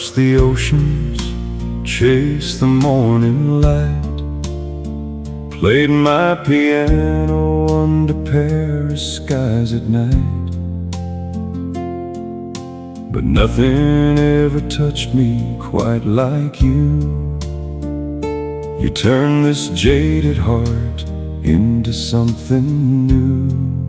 across the oceans, chased the morning light, played my piano under Paris skies at night. But nothing ever touched me quite like you. You turned this jaded heart into something new.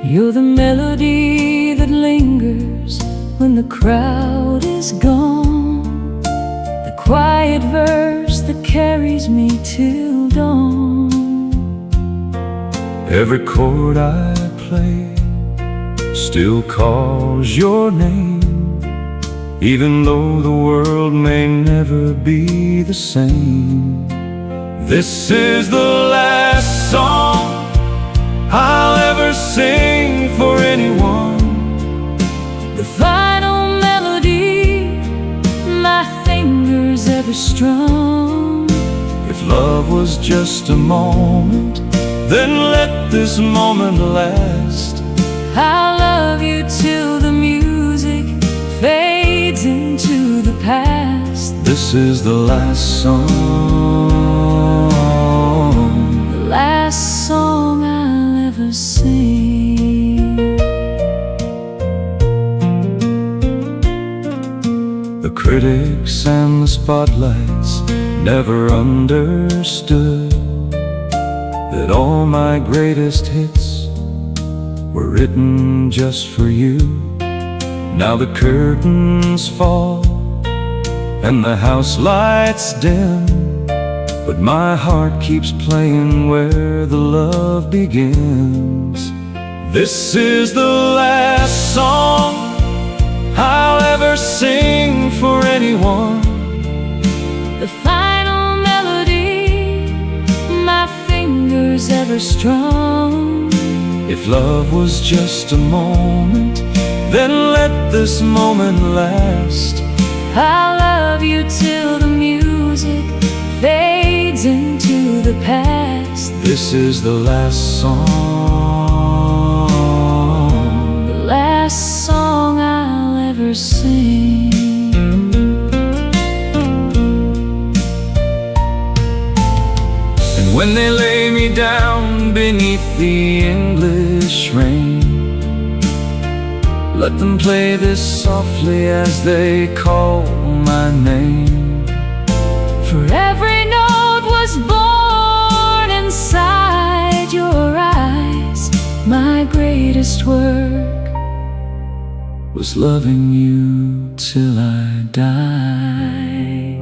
You're the melody that lingers when the crowd is gone, the quiet verse that carries me till dawn. Every chord I play still calls your name, even though the world may never be the same. This is the last song I'll ever sing for anyone, the final melody my fingers ever strung. If love was just a moment, then let this moment last. I'll love you till the music fades into the past. This is the last song, the last song I'll ever sing. The critics and the spotlights never understood that all my greatest hits were written just for you. Now the curtains fall and the house lights dim, but my heart keeps playing where the love begins. This is the last song I'll ever sing for anyone, the final melody my fingers ever strung. If love was just a moment, then let this moment last. I'll love you till the music fades into the past. This is the last song, the last song I'll ever sing. And when they lay me down beneath the English rain, let them play this softly as they call my name. For every note was born inside your eyes. My greatest work was loving you till I die.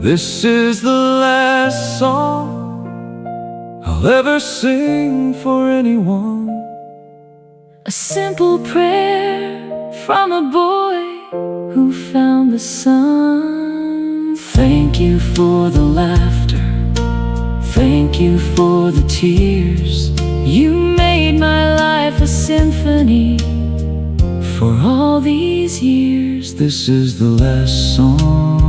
This is the last song I'll ever sing for anyone, a simple prayer from a boy who found the sun. Thank you for the laughter, thank you for the tears. You made my life a symphony for all these years. This is the last song.